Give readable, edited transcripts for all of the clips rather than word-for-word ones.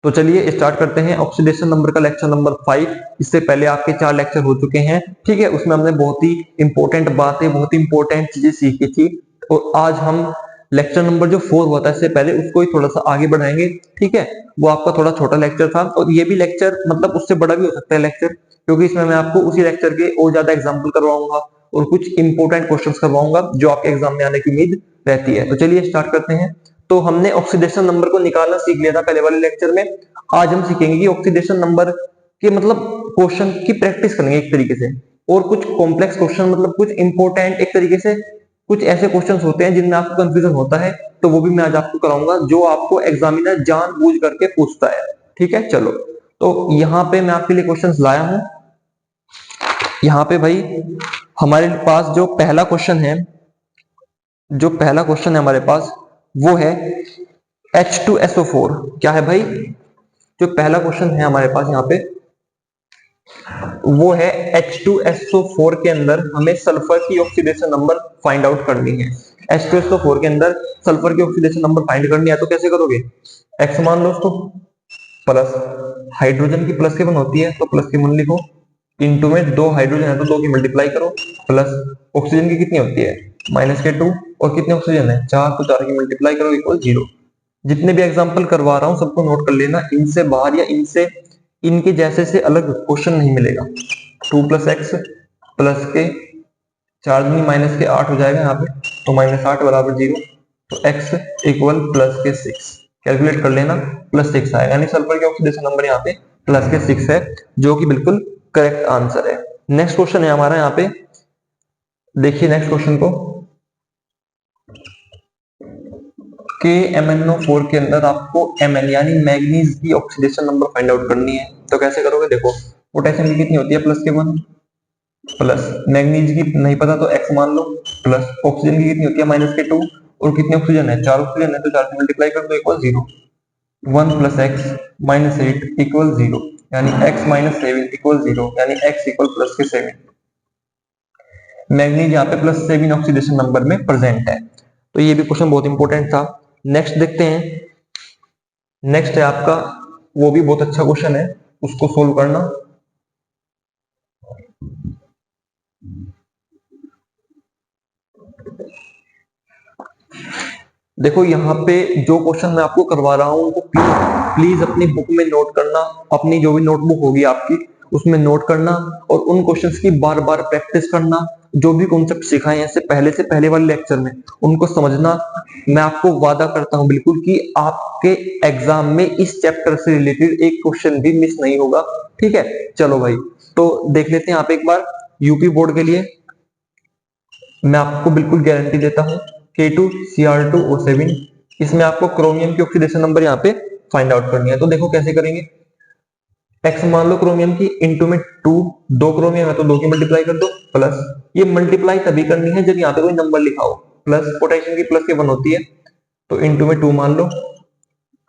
तो चलिए स्टार्ट करते हैं ऑक्सीडेशन नंबर का लेक्चर नंबर 5। इससे पहले आपके 4 लेक्चर हो चुके हैं, ठीक है। उसमें हमने बहुत ही इंपॉर्टेंट बातें, बहुत ही इंपॉर्टेंट चीजें सीखी थी। और आज हम लेक्चर नंबर जो 4 हुआ था इससे पहले, उसको ही थोड़ा सा आगे बढ़ाएंगे, ठीक है। वो आपका थोड़ा छोटा लेक्चर था और ये भी लेक्चर मतलब उससे बड़ा भी हो सकता है लेक्चर, क्योंकि इसमें मैं आपको उसी लेक्चर के और ज्यादा एग्जाम्पल करवाऊंगा और कुछ इंपॉर्टेंट क्वेश्चन करवाऊंगा जो आपके एग्जाम में आने की उम्मीद रहती है। तो चलिए स्टार्ट करते हैं। तो हमने ऑक्सीडेशन नंबर को निकालना सीख लिया था पहले वाले लेक्चर में। आज हम सीखेंगे कि ऑक्सीडेशन नंबर के मतलब क्वेश्चन की प्रैक्टिस करेंगे एक तरीके से, और कुछ कॉम्प्लेक्स क्वेश्चन मतलब कुछ इंपॉर्टेंट एक तरीके से कुछ ऐसे क्वेश्चंस होते हैं जिनमें आपको कंफ्यूजन होता है, तो वो भी मैं आज आपको कराऊंगा जो आपको एग्जामिनर जानबूझ करके पूछता है, ठीक है। चलो, तो यहाँ पे मैं आपके लिए क्वेश्चंस लाया हूं। यहाँ पे भाई हमारे पास जो पहला क्वेश्चन है, हमारे पास वो है H2SO4। क्या है भाई? जो पहला क्वेश्चन है हमारे पास यहाँ पे वो है H2SO4 के अंदर हमें सल्फर की ऑक्सीडेशन नंबर फाइंड आउट करनी है। H2SO4 के अंदर सल्फर की ऑक्सीडेशन नंबर फाइंड करनी है, तो कैसे करोगे? X मान लो उसको, प्लस हाइड्रोजन की प्लस के वन होती है तो प्लस के वन लिखो, इंटू में दो हाइड्रोजन है तो दो की मल्टीप्लाई करो, प्लस ऑक्सीजन की कितनी होती है माइनस के टू, और कितने ऑक्सीजन है चार, तो चार की मल्टीप्लाई करो इक्वल जीरो। जितने भी एग्जांपल करवा रहा हूं सबको नोट कर लेना, इनसे बाहर या इनसे इनके जैसे से अलग क्वेश्चन नहीं मिलेगा। 2 + x प्लस के 4 दूनी माइनस के 8 हो जाएगा यहाँ पे, तो -8 बराबर 0, तो x इक्वल प्लस के 6। कैलकुलेट कर लेना, +6 आएगा, यानी सल्फर के ऑक्सीडेशन नंबर यहाँ पे प्लस के 6 है, जो कि बिल्कुल करेक्ट आंसर है। नेक्स्ट क्वेश्चन है हमारा यहाँ पे, देखिए नेक्स्ट क्वेश्चन को। KMnO4 के अंदर आपको Mn यानी मैग्नीज की ऑक्सीडेशन नंबर फाइंड आउट करनी है, तो कैसे करोगे? देखो, पोटेशियम की कितनी होती है प्लस के 1, प्लस मैग्नीज की नहीं पता तो x मान लो, प्लस ऑक्सीजन की कितनी होती है माइनस के 2, और कितने ऑक्सीजन है चार ऑक्सीजन है तो चार से मल्टीप्लाई कर दो इक्वल 0। 1 + x -8 इक्वल 0, यानी x - 7 इक्वल 0, यानी x इक्वल प्लस के 7। मैग्नीज यहाँ पे +7 ऑक्सीडेशन नंबर में प्रेजेंट है, तो ये भी क्वेश्चन बहुत इंपॉर्टेंट था। नेक्स्ट देखते हैं। नेक्स्ट है आपका, वो भी बहुत अच्छा क्वेश्चन है, उसको सोल्व करना। देखो यहाँ पे जो क्वेश्चन मैं आपको करवा रहा हूँ उनको प्लीज अपनी बुक में नोट करना, अपनी जो भी नोटबुक होगी आपकी उसमें नोट करना, और उन क्वेश्चंस की बार बार प्रैक्टिस करना। जो भी कॉन्सेप्ट सिखाए हैं से पहले वाले लेक्चर में उनको समझना। मैं आपको वादा करता हूं बिल्कुल कि आपके एग्जाम में इस चैप्टर से रिलेटेड एक क्वेश्चन भी मिस नहीं होगा, ठीक है। चलो भाई, तो देख लेते हैं आप एक बार। यूपी बोर्ड के लिए मैं आपको बिल्कुल गारंटी देता हूं, K2Cr2O7, इसमें आपको क्रोमियम की ऑक्सीडेशन नंबर यहाँ पे फाइंड आउट करनी है। तो देखो कैसे करेंगे। x मान लो क्रोमियम की, इंटू में 2, दो क्रोमियम है तो दो की मल्टीप्लाई कर दो, प्लस ये मल्टीप्लाई तभी करनी है जब यहाँ पे कोई नंबर लिखा हो, प्लस पोटेशियम की प्लस के 1 होती है तो इंटू में 2 मान लो,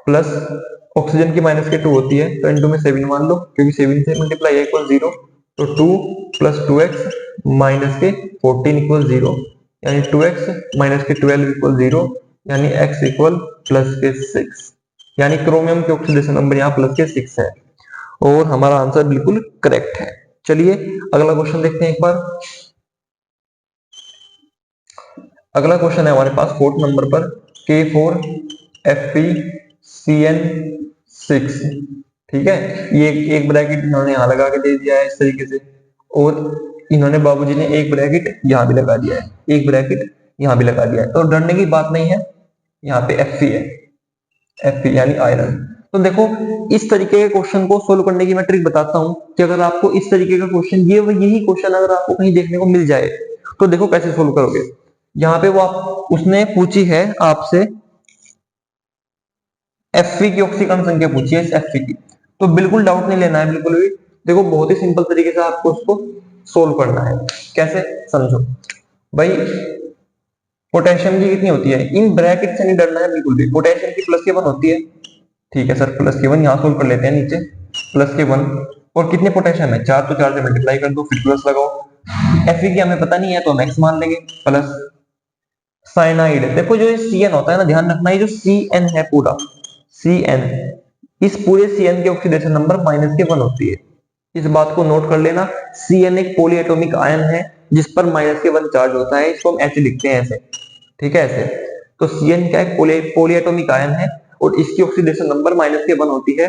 प्लस ऑक्सीजन की माइनस के 2 होती है तो इंटू में 7 मान लो, क्योंकि 7 से मल्टीप्लाई है इक्वल 0, तो 2 + 2x माइनस के 14 इक्वल 0, यानी 2x माइनस के 12 इक्वल 0, यानी x इक्वल प्लस के 6, यानी क्रोमियम के ऑक्सीडेशन नंबर यहाँ प्लस के 6 है, और हमारा आंसर बिल्कुल करेक्ट है। चलिए अगला क्वेश्चन देखते हैं एक बार। अगला क्वेश्चन है हमारे पास 4th नंबर पर, K4FeCN6, ठीक है। ये एक ब्रैकेट इन्होंने यहाँ लगा के दे दिया है इस तरीके से, और इन्होंने बाबूजी ने एक ब्रैकेट यहाँ भी लगा दिया है, एक ब्रैकेट यहाँ भी लगा दिया है, तो डरने की बात नहीं है। यहाँ पे Fe है, Fe यानी आयरन। तो देखो इस तरीके के क्वेश्चन को सोल्व करने की मैं ट्रिक बताता हूं कि अगर आपको इस तरीके का क्वेश्चन, यही क्वेश्चन अगर आपको कहीं देखने को मिल जाए तो देखो कैसे सोल्व करोगे। यहाँ पे उसने पूछी है आपसे Fe की ऑक्सीकरण संख्या पूछी है इस Fe की, तो बिल्कुल डाउट नहीं लेना है बिल्कुल भी। देखो बहुत ही सिंपल तरीके से आपको उसको सोल्व करना है। कैसे, समझो भाई। पोटेशियम की कितनी होती है, इन ब्रैकेट से नहीं डरना है बिल्कुल भी। पोटेशियम की प्लस के 1 होती है, ठीक है सर, प्लस के 1 यहाँ सोल्व कर लेते हैं नीचे, प्लस के 1, और कितने पोटेशियम है 4, तो 4 से मल्टीप्लाई कर दो, फिर प्लस लगाओ। Fe की हमें पता नहीं है तो हम x मान लेंगे, प्लस साइनाइड। देखो जो ये Cn होता है ना, ध्यान रखना, ये जो Cn है पूरा Cn, इस पूरे Cn के ऑक्सीडेशन नंबर -1 होती है। इस बात को नोट कर लेना। Cn एक पॉलीएटॉमिक आयन है जिस पर -1 चार्ज होता है, इसको हम ऐसे लिखते हैं ऐसे, ठीक है ऐसे। तो Cn क्या है, पॉलीएटॉमिक आयन है और इसकी ऑक्सीडेशन नंबर -1 होती है।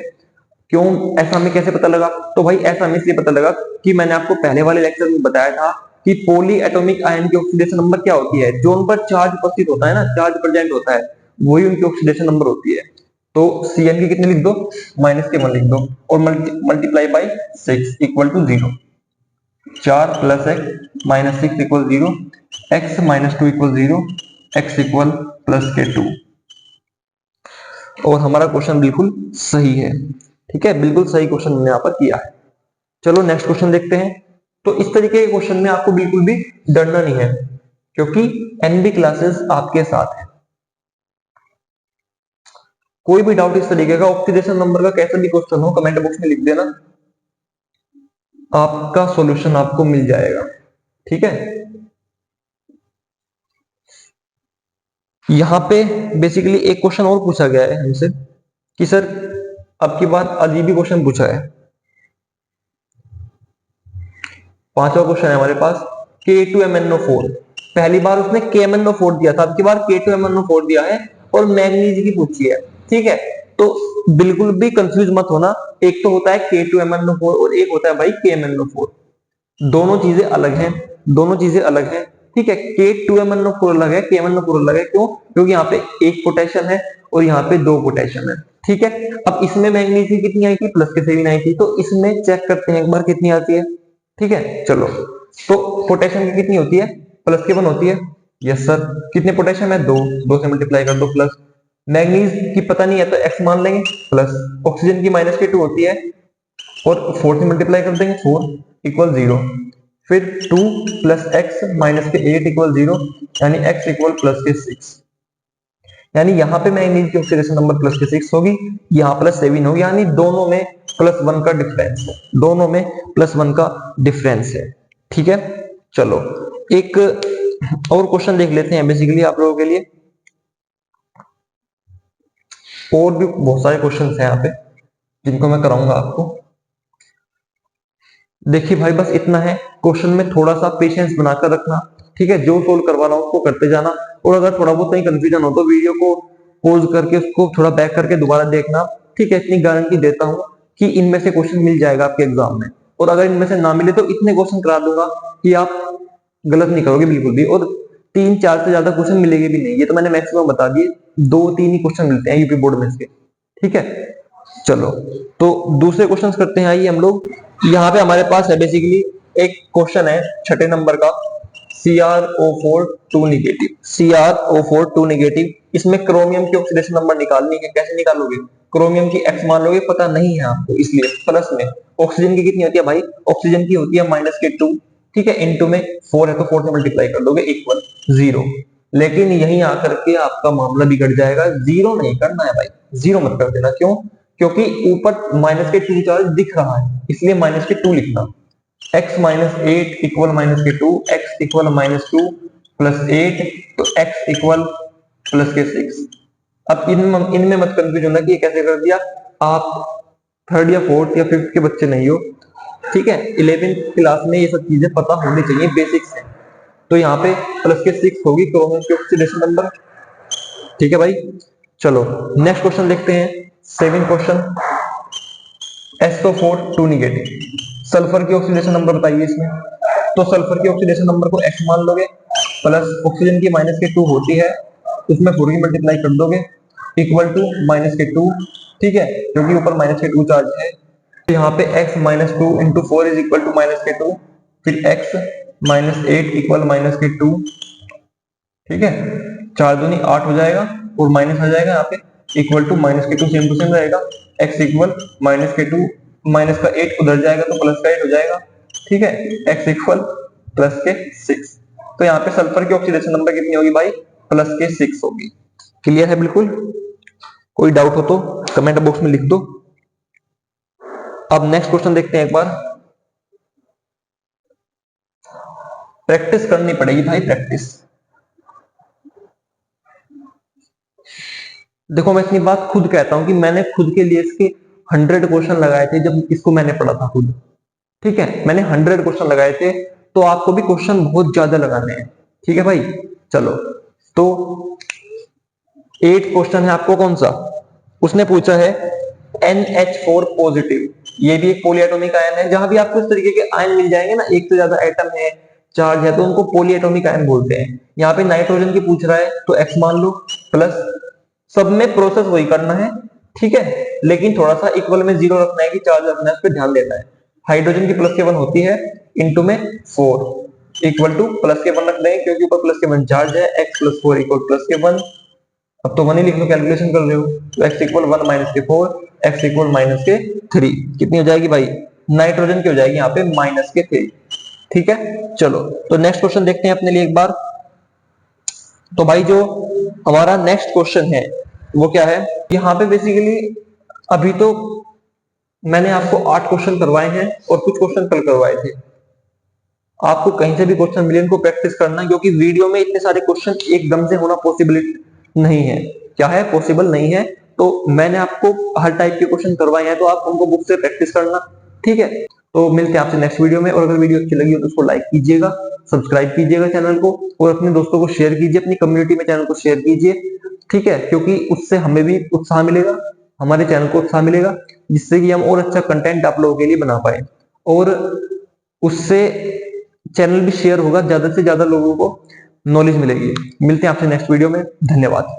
क्यों, ऐसा हमें कैसे पता लगा? तो भाई ऐसा हमें इसलिए पता लगा कि मैंने आपको पहले वाले लेक्चर में बताया था कि पॉली एटॉमिक आयन की ऑक्सीडेशन नंबर क्या होती है, जो उन पर चार्ज उपस्थित होता है ना, चार्ज प्रेजेंट होता है, वही उनकी ऑक्सीडेशन नंबर होती है। तो Cn की कितने लिख दो, -1 लिख दो और multiply by 6 equal to 0। 4 + x -6 equal 0, x -2 equal 0, x equal +k2। और हमारा क्वेश्चन बिल्कुल सही है, ठीक है, बिल्कुल सही क्वेश्चन हमने यहाँ पर किया है। चलो नेक्स्ट क्वेश्चन देखते हैं। तो इस तरीके के क्वेश्चन में आपको बिल्कुल भी डरना नहीं है, क्योंकि एनबी क्लासेस आपके साथ है। कोई भी डाउट इस तरीके का, ऑक्सीडेशन नंबर का कैसा भी क्वेश्चन हो, कमेंट बॉक्स में लिख देना, आपका सॉल्यूशन आपको मिल जाएगा, ठीक है। यहां पे बेसिकली एक क्वेश्चन और पूछा गया है हमसे कि सर अब की बात अजीब ही क्वेश्चन पूछा है। 5वां क्वेश्चन है हमारे पास, K2MnO4। पहली बार उसने KMnO4 दिया था, अब की बार K2MnO4 दिया है और मैग्नीज की पूछी है, ठीक है। तो बिल्कुल भी कंफ्यूज मत होना, एक तो होता है K2MnO4 और एक होता है भाई KMnO4। दोनों चीजें अलग हैं, दोनों चीजें अलग हैं, ठीक है। K2MnO4 अलग है, KMnO4 अलग है। क्यों? क्योंकि यहाँ पे एक पोटेशियम है और यहाँ पे 2 पोटेशियम है, ठीक है। अब इसमें मैग्नीज की कितनी आई थी, +7 आई थी, तो इसमें चेक करते हैं एक बार कितनी आती है, ठीक है। चलो, तो पोटेशियम की कितनी होती है, +7 होती है, यस सर। कितने पोटेशियम है, 2, 2 से मल्टीप्लाई कर दो प्लस। मैग्नीज की पता नहीं है तो x मान लेंगे प्लस। ऑक्सीजन की -2 होती है और 4 से मल्टीप्लाई कर देंगे, 4 इक्वल 0। फिर 2 + x -8 इक्वल 0, यानी x इक्वल +6। यानी यहाँ पे मैग्नीज की ऑक्सीडेशन नंबर +6 होगी, यहाँ +7 होगी, यानी दोनों में +1 का डिफरेंस है, दोनों में +1 का डिफरेंस है, ठीक है। चलो एक और क्वेश्चन देख लेते हैं बेसिकली आप लोगों के लिए। और भी बहुत सारे क्वेश्चन हैं यहाँ पे जिनको मैं कराऊंगा आपको। देखिए भाई बस इतना है, क्वेश्चन में थोड़ा सा पेशेंस बनाकर रखना, ठीक है। जो सोल्व करवा रहा हूँ उसको करते जाना, और अगर थोड़ा बहुत कहीं कंफ्यूजन हो तो वीडियो को पॉज करके उसको थोड़ा बैक करके दोबारा देखना, ठीक है। इतनी गारंटी देता हूँ कि इनमें से क्वेश्चन मिल जाएगा आपके एग्जाम में, और अगर इनमें से ना मिले तो इतने क्वेश्चन करा दूंगा कि आप गलत नहीं करोगे बिल्कुल भी, और 3-4 से ज्यादा क्वेश्चन मिलेंगे भी नहीं, ये तो मैंने मैक्सिमम बता दिए, 2-3 ही क्वेश्चन मिलते हैं यूपी बोर्ड में से, ठीक है। चलो तो दूसरे क्वेश्चन करते हैं, आइए हम लोग। यहाँ पे हमारे पास है बेसिकली एक क्वेश्चन है 6 नंबर का, CrO4 2 नेगेटिव, CrO4 2 नेगेटिव। इसमें क्रोमियम की ऑक्सीडेशन नंबर निकालनी है, कैसे निकालोगे? क्रोमियम की x मान लोगे, पता नहीं है आपको इसलिए प्लस में। ऑक्सीजन की कितनी होती है भाई, ऑक्सीजन की होती है -2, ठीक है। इनटू में 4 है तो 4 से मल्टीप्लाई कर दोगे इक्वल 0। लेकिन यहीं आकर के आपका मामला बिगड़ जाएगा, 0 नहीं करना है भाई, 0 मत कर देना। क्यों? क्योंकि ऊपर -2 चार्ज दिख रहा है, इसलिए -2 लिखना। x -8 इक्वल -2, x इक्वल -2 + 8, तो x इक्वल +6। अब इनमें मत कंफ्यूज होना कि ये कैसे कर दिया। आप 3rd या 4th या 5th के बच्चे नहीं हो, ठीक है। 11th क्लास में ये सब चीजें पता होनी चाहिए, बेसिक्स है। तो यहाँ पे +6 होगी क्रोमियम की ऑक्सीडेशन नंबर, ठीक है भाई। चलो नेक्स्ट क्वेश्चन देखते हैं, 7 क्वेश्चन। SO4 2 नेगेटिव, सल्फर की ऑक्सीडेशन नंबर बताइए इसमें। तो सल्फर की ऑक्सीडेशन नंबर को x मान लोगे, प्लस ऑक्सीजन की -2 होती है, उसमें 4 की मल्टीप्लाई कर दोगे इक्वल टू -2, ठीक है, क्योंकि ऊपर -2 चार्ज है। तो यहाँ पे x -2 into 4 is equal to -2, फिर x -8 इक्वल -2, ठीक है। 4 दूनी 8 हो जाएगा और माइनस आ जाएगा यहाँ पे equal to -2, same to same रहेगा। x इक्वल -2, माइनस का 8 उधर जाएगा तो प्लस का 8 हो जाएगा, ठीक है। x equal +6। तो यहाँ पे सल्फर की ऑक्सीडेशन नंबर कितनी होगी भाई, +6 होगी। क्लियर है बिल्कुल? कोई डाउट हो तो कमेंट बॉक्स में लिख दो। अब नेक्स्ट क्वेश्चन देखते हैं एक बार। प्रैक्टिस करनी पड़ेगी भाई, प्रैक्टिस। देखो मैं इतनी बात खुद कहता हूं कि मैंने खुद के लिए इसके 100 क्वेश्चन लगाए थे जब इसको मैंने पढ़ा था खुद। ठीक है, मैंने 100 क्वेश्चन लगाए थे, तो आपको भी क्वेश्चन बहुत ज्यादा लगाने हैं। ठीक है भाई, चलो तो 8 क्वेश्चन है आपको कौन सा, उसने पूछा है NH4 पॉजिटिव, ये भी एक पॉलीएटॉमिक आयन है। जहां भी आपको इस तरीके के आयन मिल जाएंगे ना, एक से ज्यादा एटम है, चार्ज है, तो उनको पॉलीएटॉमिक आयन बोलते हैं। यहाँ पे नाइट्रोजन की पूछ रहा है तो X मान लो, प्लस सब में प्रोसेस वही करना है। ठीक है, लेकिन थोड़ा सा इक्वल में 0 रखना है कि चार्ज रखना है, उस पर ध्यान देना है। हाइड्रोजन की प्लस के 1 होती है, इंटू में 4 इक्वल टू प्लस के 1 रख देंगे क्योंकि ऊपर प्लस के 1 चार्ज है, x प्लस 4 इक्वल प्लस के 1। अब तो 1 ही लिख लो, कैलकुलेशन कर रहे हो, तो x इक्वल 1 माइनस के 4, x इक्वल माइनस के 3, कितनी हो जाएगी भाई, नाइट्रोजन की हो जाएगी यहाँ पे माइनस के 3। ठीक है, चलो तो नेक्स्ट क्वेश्चन देखते हैं अपने लिए एक बार। तो भाई जो हमारा नेक्स्ट क्वेश्चन है वो क्या है, यहाँ पे बेसिकली अभी तो मैंने आपको 8 क्वेश्चन करवाए हैं और कुछ क्वेश्चन कल करवाए थे। आपको कहीं से भी क्वेश्चन मिले इनको प्रैक्टिस करना, क्योंकि वीडियो में इतने सारे क्वेश्चन एकदम से होना पॉसिबिलिटी नहीं है। क्या है, पॉसिबल नहीं है। तो मैंने आपको हर टाइप के क्वेश्चन करवाए हैं, तो आप उनको बुक से प्रैक्टिस करना। ठीक है, तो मिलते हैं आपसे नेक्स्ट वीडियो में। और अगर वीडियो अच्छी लगी हो तो उसको लाइक कीजिएगा, सब्सक्राइब कीजिएगा चैनल को, और अपने दोस्तों को शेयर कीजिए, अपनी कम्युनिटी में चैनल को शेयर कीजिए। ठीक है, क्योंकि उससे हमें भी उत्साह मिलेगा, हमारे चैनल को उत्साह मिलेगा, जिससे कि हम और अच्छा कंटेंट आप लोगों के लिए बना पाए, और उससे चैनल भी शेयर होगा, ज्यादा से ज्यादा लोगों को नॉलेज मिलेगी। मिलते हैं आपसे नेक्स्ट वीडियो में, धन्यवाद।